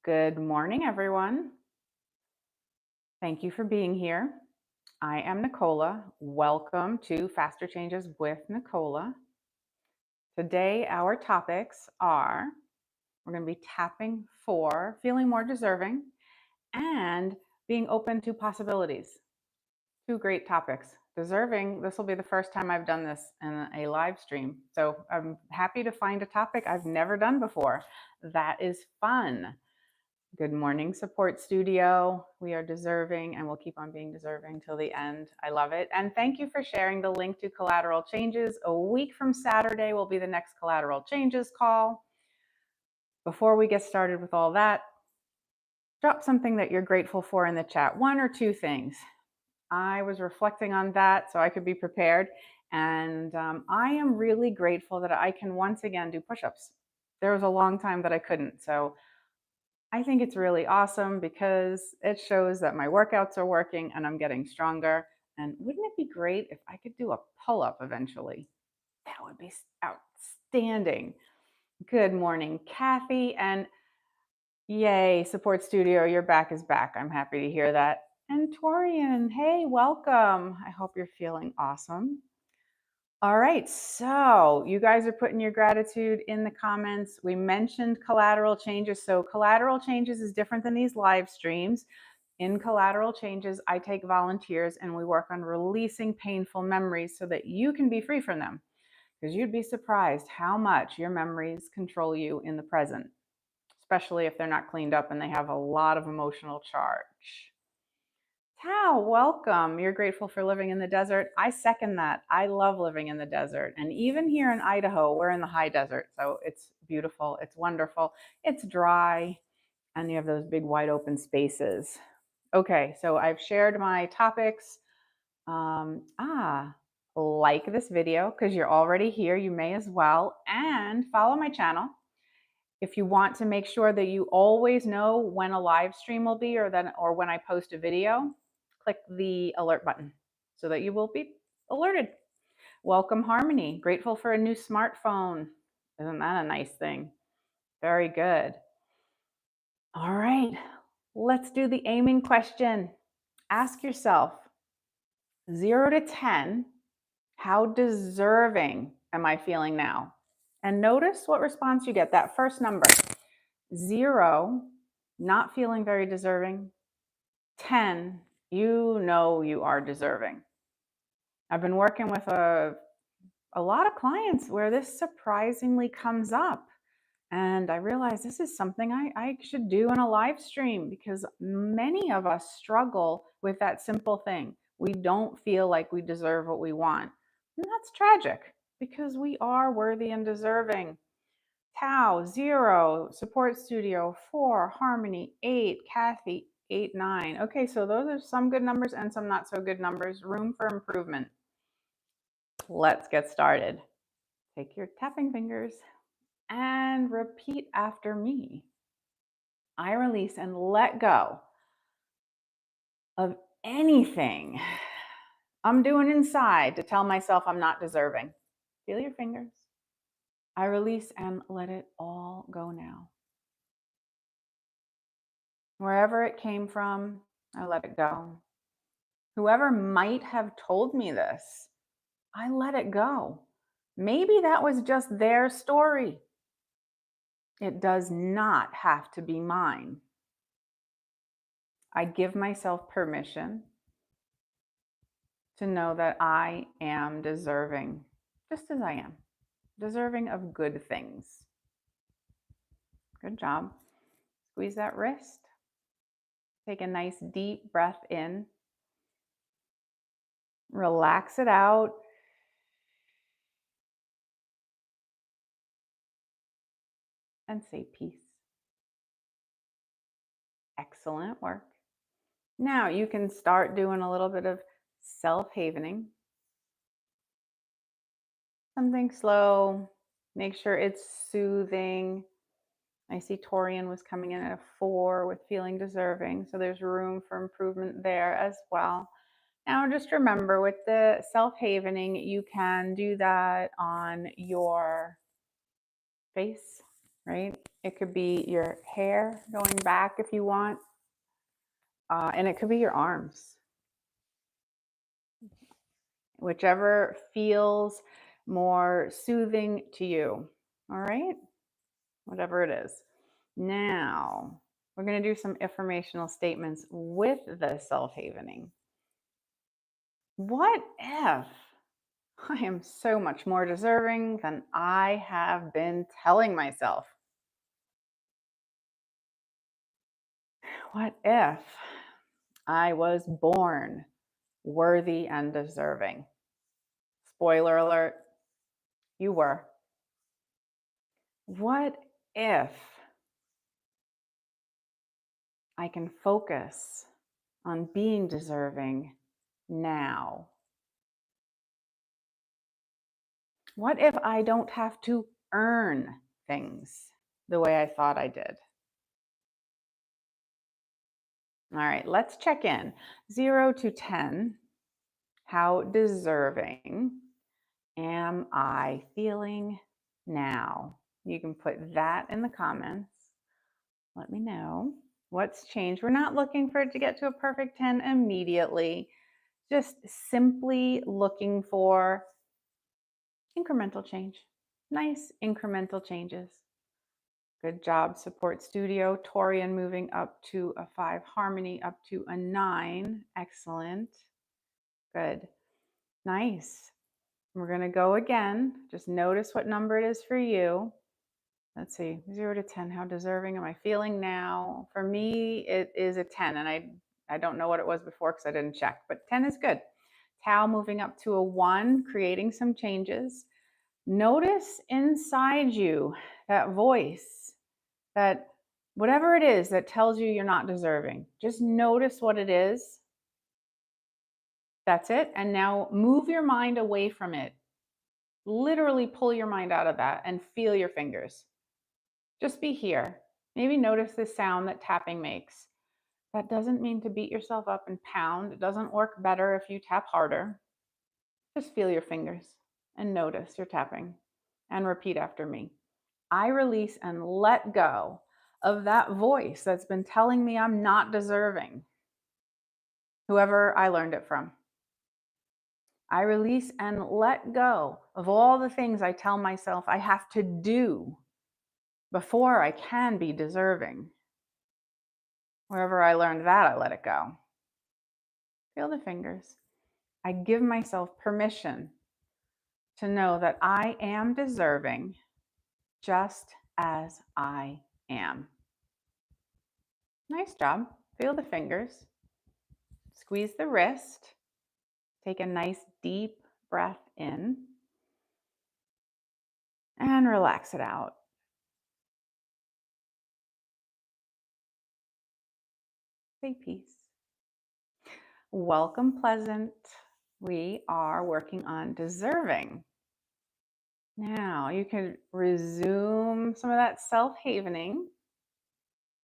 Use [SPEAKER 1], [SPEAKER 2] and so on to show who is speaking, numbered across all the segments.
[SPEAKER 1] Good morning, everyone. Thank you for being here. I am Nicola. Welcome to Faster Changes with Nicola. Today, our topics are we're going to be tapping for feeling more deserving and being open to possibilities. Two great topics. Deserving, this will be the first time I've done this in a live stream. So I'm happy to find a topic I've never done before. That is fun. Good morning, support studio. We are deserving and we'll keep on being deserving till the end. I love it. And thank you for sharing the link to collateral changes. A week from Saturday will be the next collateral changes call. Before we get started with all that, drop something that you're grateful for in the chat. One or two things. I was reflecting on that so I could be prepared. And I am really grateful that I can once again do push-ups. There was a long time that I couldn't. So I think it's really awesome because it shows that my workouts are working and I'm getting stronger. And wouldn't it be great if I could do a pull-up eventually? That would be outstanding. Good morning, Kathy. And yay, Support Studio, your back is back. I'm happy to hear that. And Torian, hey, welcome. I hope you're feeling awesome. All right, so you guys are putting your gratitude in the comments. We mentioned collateral changes. So collateral changes is different than these live streams. In collateral changes, I take volunteers and we work on releasing painful memories so that you can be free from them. Because you'd be surprised how much your memories control you in the present, especially if they're not cleaned up and they have a lot of emotional charge. Tao, welcome. You're grateful for living in the desert. I second that. I love living in the desert. And even here in Idaho, we're in the high desert. So it's beautiful. It's wonderful. It's dry. And you have those big wide open spaces. Okay, so I've shared my topics. Like this video because you're already here. You may as well. And follow my channel. If you want to make sure that you always know when a live stream will be or when I post a video, click the alert button so that you will be alerted. Welcome, Harmony. Grateful for a new smartphone. Isn't that a nice thing? Very good. All right, let's do the aiming question. Ask yourself, 0 to 10, how deserving am I feeling now? And notice what response you get, that first number. 0, not feeling very deserving. 10, you know you are deserving. I've been working with a lot of clients where this surprisingly comes up. And I realized this is something I should do in a live stream because many of us struggle with that simple thing. We don't feel like we deserve what we want. And that's tragic because we are worthy and deserving. Tao, 0, Support Studio, 4, Harmony, 8, Kathy, 8, 9. Okay, so those are some good numbers and some not so good numbers. Room for improvement. Let's get started. Take your tapping fingers and repeat after me. I release and let go of anything I'm doing inside to tell myself I'm not deserving. Feel your fingers. I release and let it all go now. Wherever it came from, I let it go. Whoever might have told me this, I let it go. Maybe that was just their story. It does not have to be mine. I give myself permission to know that I am deserving, just as I am, deserving of good things. Good job. Squeeze that wrist. Take a nice deep breath in. Relax it out. And say peace. Excellent work. Now you can start doing a little bit of self-havening. Something slow. Make sure it's soothing. I see Torian was coming in at a 4 with feeling deserving, so there's room for improvement there as well. Now just remember, with the self-havening, you can do that on your face right? It could be your hair going back if you want, and it could be your arms. Whichever feels more soothing to you, all right? Whatever it is. Now, we're going to do some affirmational statements with the self-havening. What if I am so much more deserving than I have been telling myself? What if I was born worthy and deserving? Spoiler alert, you were. What if I can focus on being deserving now? What if I don't have to earn things the way I thought I did? All right, let's check in. 0 to 10. How deserving am I feeling now? You can put that in the comments. Let me know what's changed. We're not looking for it to get to a perfect 10 immediately, just simply looking for incremental change. Nice incremental changes. Good job, Support Studio. Torian moving up to a 5. Harmony up to a 9. Excellent. Good. Nice. We're going to go again. Just notice what number it is for you. Let's see, 0 to 10. How deserving am I feeling now? For me, it is a 10, and I don't know what it was before because I didn't check, but 10 is good. Tau moving up to a 1, creating some changes. Notice inside you that voice, that whatever it is that tells you you're not deserving. Just notice what it is. That's it. And now move your mind away from it. Literally pull your mind out of that and feel your fingers. Just be here. Maybe notice the sound that tapping makes. That doesn't mean to beat yourself up and pound. It doesn't work better if you tap harder. Just feel your fingers and notice your tapping and repeat after me. I release and let go of that voice that's been telling me I'm not deserving, whoever I learned it from. I release and let go of all the things I tell myself I have to do before I can be deserving. Wherever I learned that, I let it go. Feel the fingers. I give myself permission to know that I am deserving just as I am. Nice job. Feel the fingers. Squeeze the wrist. Take a nice deep breath in and relax it out. Say peace. Welcome, Pleasant. We are working on deserving. Now you can resume some of that self-havening.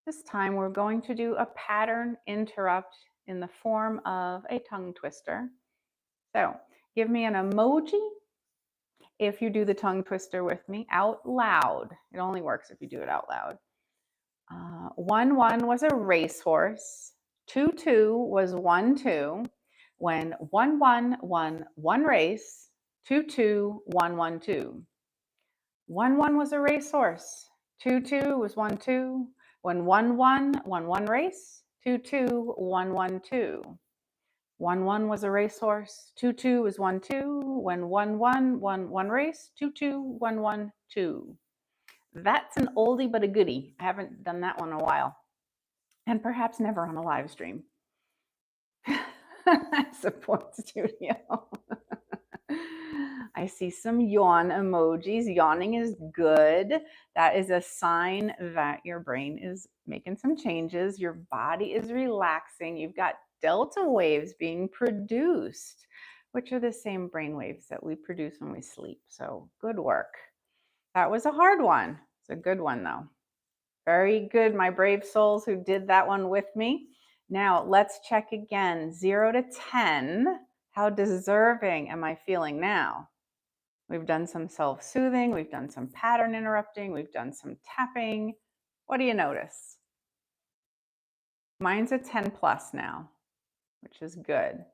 [SPEAKER 1] This time we're going to do a pattern interrupt in the form of a tongue twister. So give me an emoji if you do the tongue twister with me out loud. It only works if you do it out loud. 1-1 was a racehorse. 2-2 was 1-2. When 1-1 won one race, 2-2 won 1-2. 1-1 was a racehorse. 2-2 was 1-2. When 1-1 won one race, 2-2 won 1-2. 1-1 was a racehorse. 2-2 was 1-2. When 1-1 won one race, 2-2 won 1-2. That's an oldie but a goodie. I haven't done that one in a while. And perhaps never on a live stream. Support Studio. I see some yawn emojis. Yawning is good. That is a sign that your brain is making some changes. Your body is relaxing. You've got delta waves being produced, which are the same brain waves that we produce when we sleep. So good work. That was a hard one. It's a good one though. Very good, my brave souls who did that one with me. Now let's check again. 0 to 10. How deserving am I feeling now? We've done some self-soothing. We've done some pattern interrupting. We've done some tapping. What do you notice? Mine's a 10 plus now, which is good.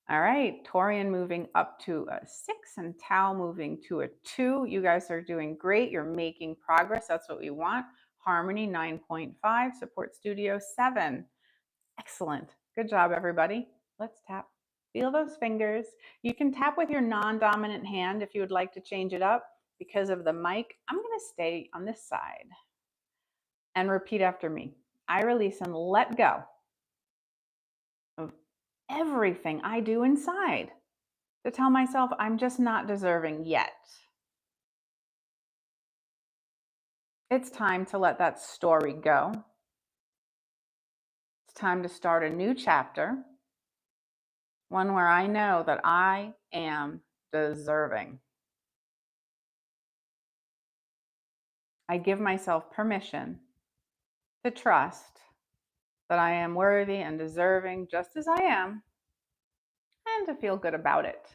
[SPEAKER 1] All right, Torian moving up to a 6 and Tao moving to a 2. You guys are doing great. You're making progress. That's what we want. Harmony 9.5, Support Studio 7. Excellent. Good job, everybody. Let's tap. Feel those fingers. You can tap with your non-dominant hand if you would like to change it up. Because of the mic, I'm going to stay on this side. And repeat after me. I release and let go of everything I do inside to tell myself I'm just not deserving yet. It's time to let that story go. It's time to start a new chapter, one where I know that I am deserving. I give myself permission to trust that I am worthy and deserving just as I am, and to feel good about it.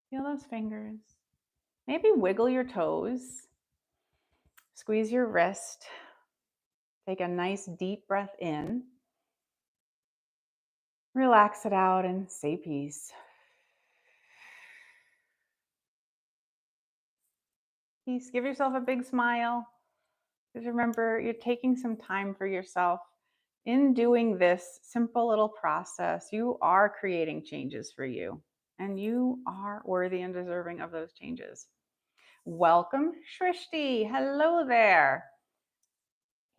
[SPEAKER 1] Feel those fingers. Maybe wiggle your toes. Squeeze your wrist. Take a nice deep breath in. Relax it out and say peace. Peace. Give yourself a big smile. Because remember, you're taking some time for yourself. In doing this simple little process, you are creating changes for you. And you are worthy and deserving of those changes. Welcome, Shrishti. Hello there.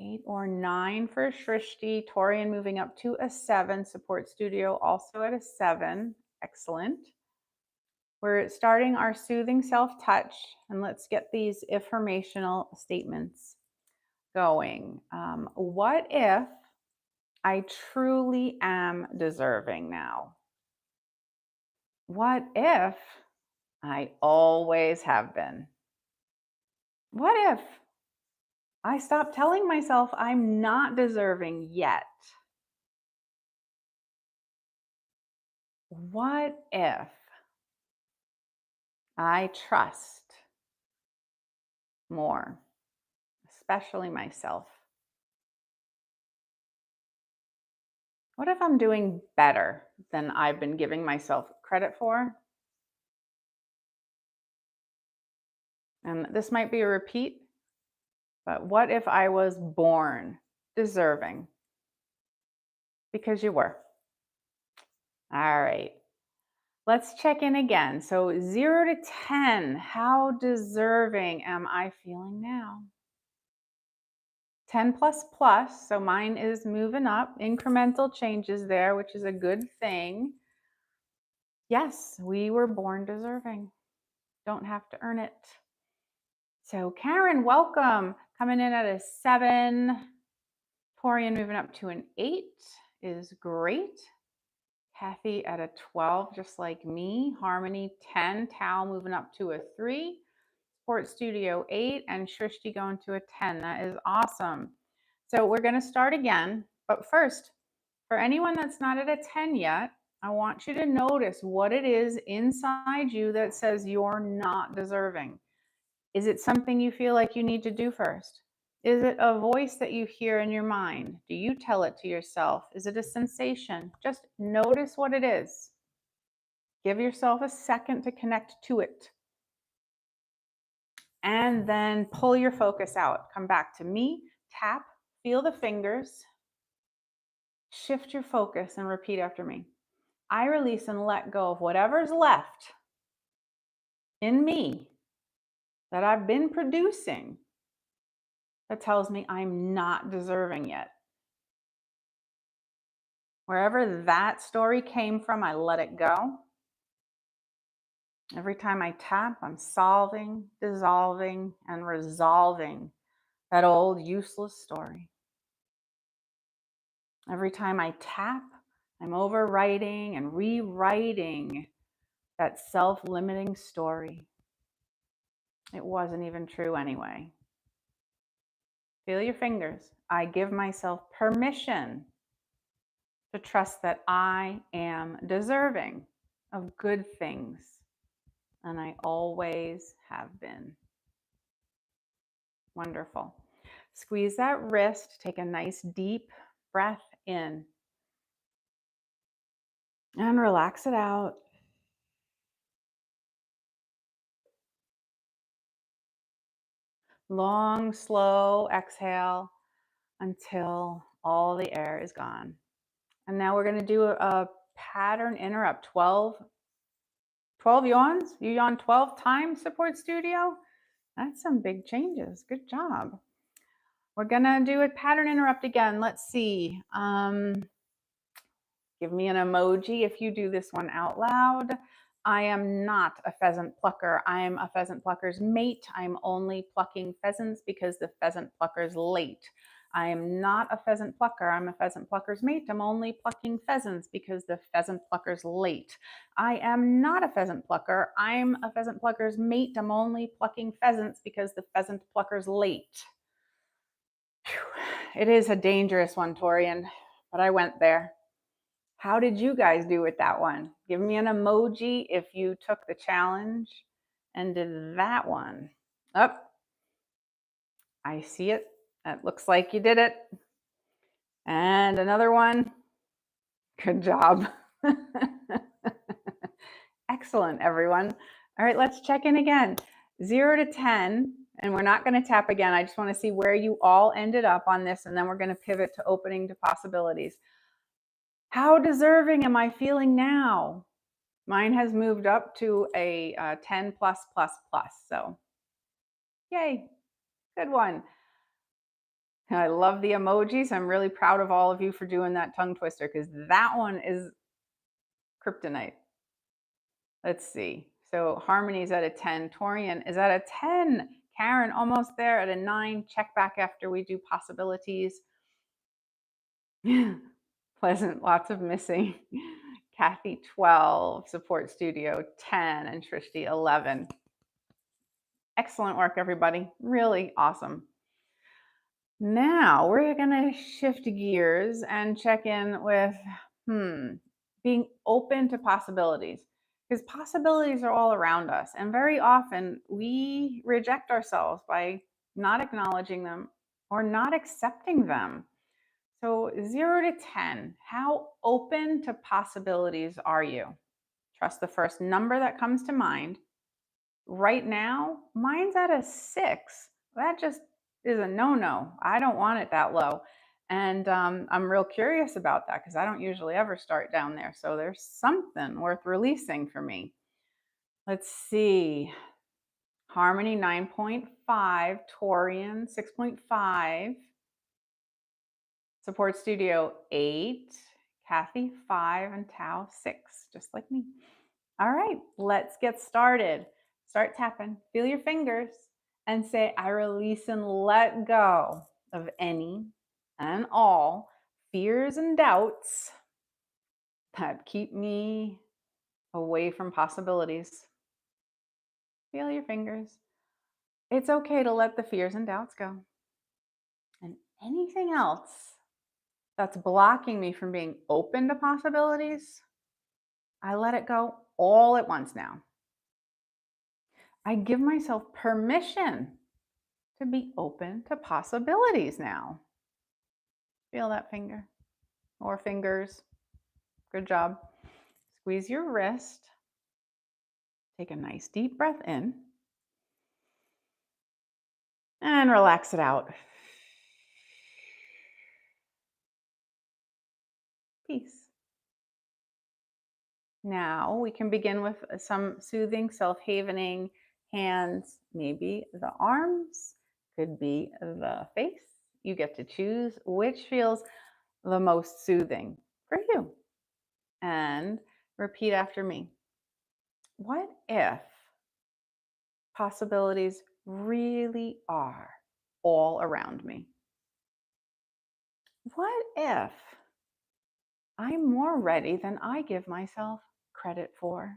[SPEAKER 1] 8 or 9 for Shrishti. Torian moving up to a 7. Support Studio also at a 7. Excellent. We're starting our soothing self-touch, and let's get these affirmational statements going. What if I truly am deserving now? What if I always have been? What if I stop telling myself I'm not deserving yet? What if I trust more, especially myself? What if I'm doing better than I've been giving myself credit for? And this might be a repeat, but what if I was born deserving? Because you were. All right. Let's check in again. So 0 to 10, how deserving am I feeling now? 10 plus plus, so mine is moving up. Incremental changes there, which is a good thing. Yes, we were born deserving. Don't have to earn it. So Karen, welcome. Coming in at a 7. Torian moving up to an 8 is great. Kathy at a 12, just like me. Harmony 10. Tao moving up to a 3. Sport Studio 8. And Shrishti going to a 10. That is awesome. So we're going to start again. But first, for anyone that's not at a 10 yet, I want you to notice what it is inside you that says you're not deserving. Is it something you feel like you need to do first? Is it a voice that you hear in your mind? Do you tell it to yourself? Is it a sensation? Just notice what it is. Give yourself a second to connect to it. And then pull your focus out. Come back to me, tap, feel the fingers, shift your focus and repeat after me. I release and let go of whatever's left in me that I've been producing that tells me I'm not deserving yet. Wherever that story came from, I let it go. Every time I tap, I'm solving, dissolving, and resolving that old useless story. Every time I tap, I'm overwriting and rewriting that self-limiting story. It wasn't even true anyway. Feel your fingers. I give myself permission to trust that I am deserving of good things. and I always have been. Wonderful. Squeeze that wrist, take a nice deep breath in, and relax it out. Long, slow exhale until all the air is gone. And now we're going to do a pattern interrupt. 12 yawns. You yawn 12 times, Support Studio. That's some big changes. Good job. We're going to do a pattern interrupt again. Let's see. Give me an emoji if you do this one out loud. I am not a pheasant plucker. I am a pheasant plucker's mate. I'm only plucking pheasants because the pheasant plucker's late. I am not a pheasant plucker. I'm a pheasant plucker's mate. I'm only plucking pheasants because the pheasant plucker's late. I am not a pheasant plucker. I'm a pheasant plucker's mate. I'm only plucking pheasants because the pheasant plucker's late. Whew. It is a dangerous one, Torian, but I went there. How did you guys do with that one? Give me an emoji if you took the challenge and did that one. Oh, I see it. That looks like you did it. And another one. Good job. Excellent, everyone. All right, let's check in again. 0 to 10, and we're not going to tap again. I just want to see where you all ended up on this, and then we're going to pivot to opening to possibilities. How deserving am I feeling now? Mine has moved up to a 10 plus plus plus. So yay, good one. I love the emojis. I'm really proud of all of you for doing that tongue twister because that one is kryptonite. Let's see. So Harmony's at a 10. Torian is at a 10. Karen almost there at a 9. Check back after we do possibilities. Pleasant, lots of missing. Kathy 12, Support Studio 10, and Trishti 11. Excellent work, everybody. Really awesome. Now we're going to shift gears and check in with being open to possibilities, because possibilities are all around us. And very often we reject ourselves by not acknowledging them or not accepting them. So 0 to 10, how open to possibilities are you? Trust the first number that comes to mind. Right now, mine's at a 6. That just is a no-no. I don't want it that low. And I'm real curious about that because I don't usually ever start down there. So there's something worth releasing for me. Let's see. Harmony 9.5, Torian 6.5, Support Studio 8, Kathy 5, and Tao 6, just like me. All right, let's get started. Start tapping, feel your fingers, and say, I release and let go of any and all fears and doubts that keep me away from possibilities. Feel your fingers. It's okay to let the fears and doubts go. And anything else that's blocking me from being open to possibilities, I let it go all at once now. I give myself permission to be open to possibilities now. Feel that finger or fingers. Good job. Squeeze your wrist. Take a nice deep breath in and relax it out. Peace. Now we can begin with some soothing, self-havening hands, maybe the arms, could be the face. You get to choose which feels the most soothing for you. And repeat after me. What if possibilities really are all around me? What if I'm more ready than I give myself credit for?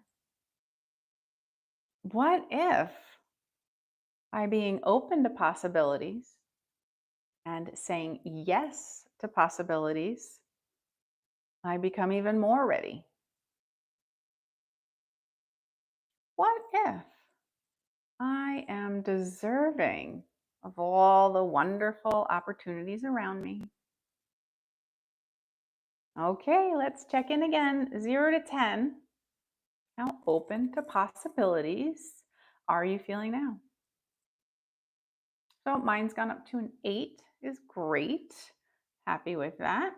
[SPEAKER 1] What if by being open to possibilities and saying yes to possibilities, I become even more ready? What if I am deserving of all the wonderful opportunities around me? Okay, let's check in again. 0 to 10. How open to possibilities are you feeling now? So mine's gone up to an 8 is great. Happy with that.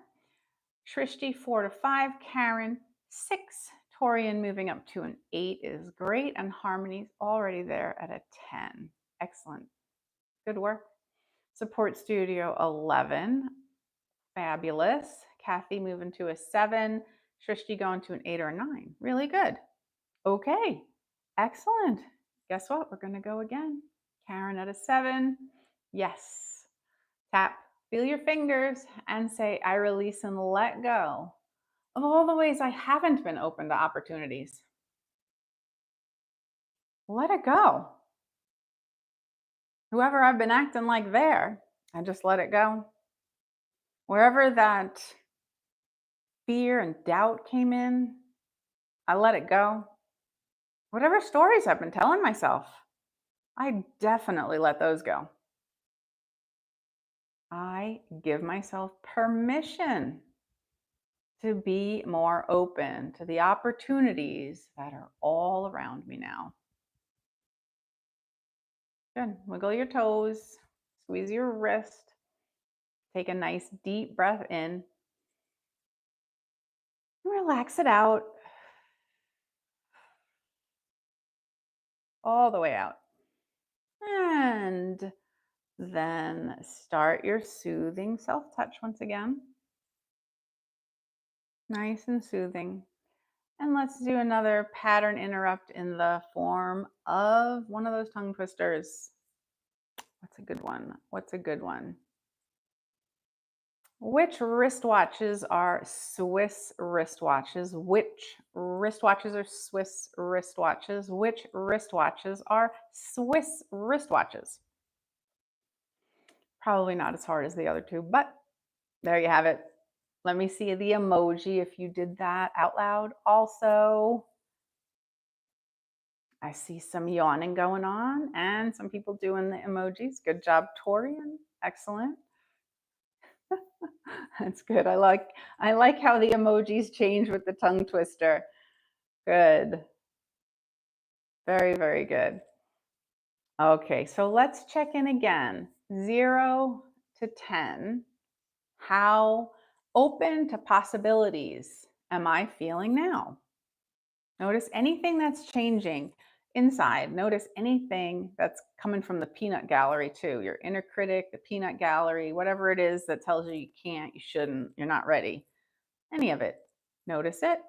[SPEAKER 1] Shrishti 4 to 5, Karen 6, Torian moving up to an 8 is great, and Harmony's already there at a 10. Excellent. Good work. Support Studio 11, fabulous. Kathy moving to a 7, Shrishti going to an 8 or a 9. Really good. Okay, excellent. Guess what? We're going to go again. Karen at a 7. Yes. Tap, feel your fingers and say, I release and let go of all the ways I haven't been open to opportunities. Let it go. Whoever I've been acting like there, I just let it go. Wherever that fear and doubt came in, I let it go. Whatever stories I've been telling myself, I definitely let those go. I give myself permission to be more open to the opportunities that are all around me now. Good. Wiggle your toes, squeeze your wrist, take a nice deep breath in, relax it out all the way out. And then start your soothing self-touch once again. Nice and soothing. And let's do another pattern interrupt in the form of one of those tongue twisters. What's a good one? What's a good one? Which wristwatches are Swiss wristwatches? Which wristwatches are Swiss wristwatches? Which wristwatches are Swiss wristwatches? Probably not as hard as the other two, but there you have it. Let me see the emoji if you did that out loud. Also, I see some yawning going on and some people doing the emojis. Good job, Torian. Excellent. That's good. I like how the emojis change with the tongue twister. Good. Very, very good. Okay, so let's check in again. 0 to 10. How open to possibilities am I feeling now? Notice anything that's changing inside. Notice anything that's coming from the peanut gallery too. Your inner critic, the peanut gallery, whatever it is that tells you you can't, you shouldn't, you're not ready. Any of it. Notice it.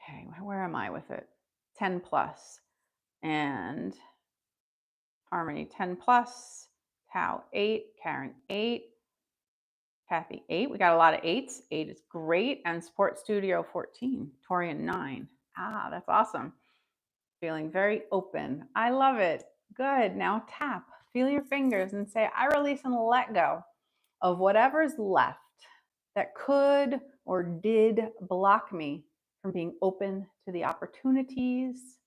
[SPEAKER 1] Okay, where am I with it? 10 plus. And Harmony 10 plus. Tao 8. Karen 8. Kathy 8. We got a lot of 8s. 8 is great. And Sport Studio 14. Torian 9. Ah, that's awesome. Feeling very open. I love it. Good. Now tap. Feel your fingers and say, I release and let go of whatever's left that could or did block me from being open to the opportunities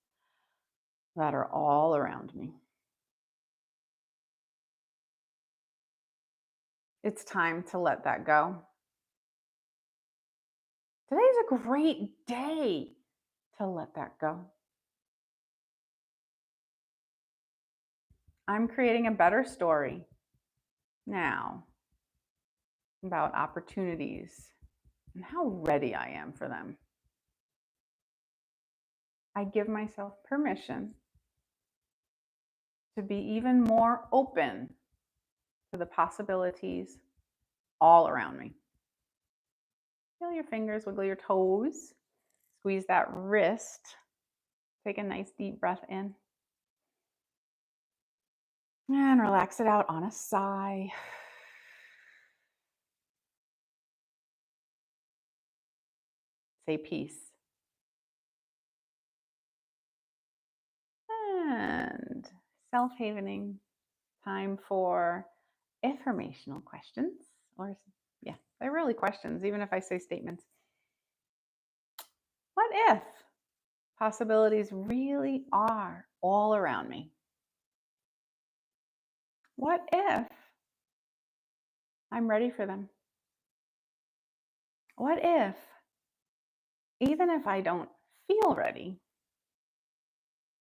[SPEAKER 1] that are all around me. It's time to let that go. Today's a great day to let that go. I'm creating a better story now about opportunities and how ready I am for them. I give myself permission to be even more open to the possibilities all around me. Feel your fingers, wiggle your toes, squeeze that wrist. Take a nice deep breath in. And relax it out on a sigh. Say peace. And self-havening. Time for informational questions. Or, yeah, they're really questions, even if I say statements. What if Possibilities really are all around me. What if I'm ready for them? What if, even if I don't feel ready,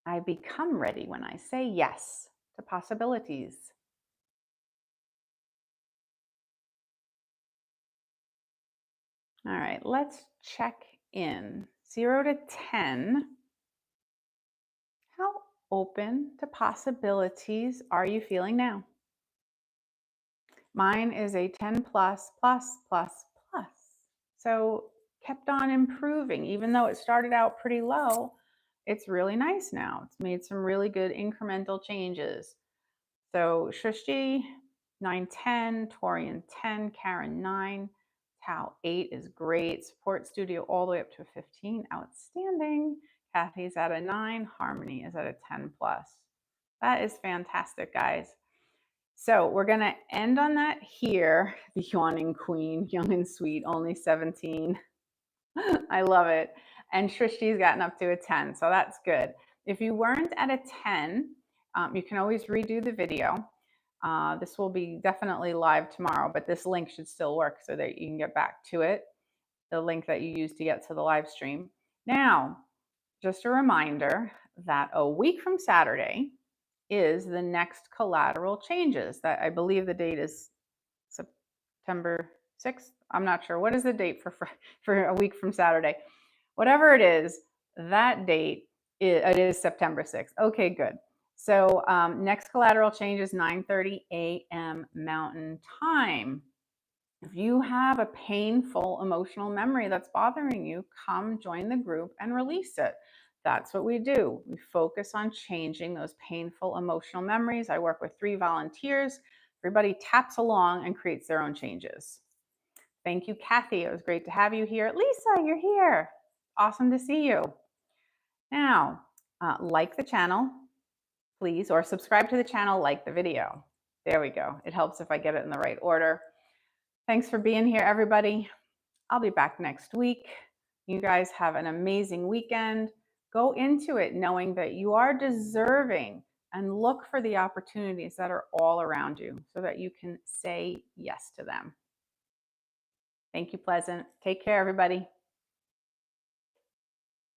[SPEAKER 1] I become ready when I say yes to possibilities? All right, let's check in. 0 to 10. How open to possibilities are you feeling now? Mine is a 10 plus, plus, plus, plus. So kept on improving, even though it started out pretty low. It's really nice now. It's made some really good incremental changes. So Shrishti, 9, 10, Torian 10, Karen 9, Tao 8 is great. Support Studio all the way up to a 15, outstanding. Kathy's at a 9, Harmony is at a 10 plus. That is fantastic, guys. So we're going to end on that here. The yawning queen, young and sweet, only 17. I love it. And Shrishti's gotten up to a 10, so that's good. If you weren't at a 10, you can always redo the video. This will be definitely live tomorrow, but this link should still work so that you can get back to it, the link that you used to get to the live stream. Now, just a reminder that a week from Saturday is the next collateral changes. That I believe the date is September 6th. I'm not sure. What is the date for a week from Saturday? Whatever it is, that date, it is September 6th. Okay, good. So next collateral change is 9:30 a.m. Mountain Time. If you have a painful emotional memory that's bothering you, come join the group and release it. That's what we do. We focus on changing those painful emotional memories. I work with 3 volunteers. Everybody taps along and creates their own changes. Thank you, Kathy. It was great to have you here. Lisa, you're here. Awesome to see you. Now, like the channel, please, or subscribe to the channel, like the video. There we go. It helps if I get it in the right order. Thanks for being here, everybody. I'll be back next week. You guys have an amazing weekend. Go into it knowing that you are deserving, and look for the opportunities that are all around you so that you can say yes to them. Thank you, Pleasant. Take care, everybody.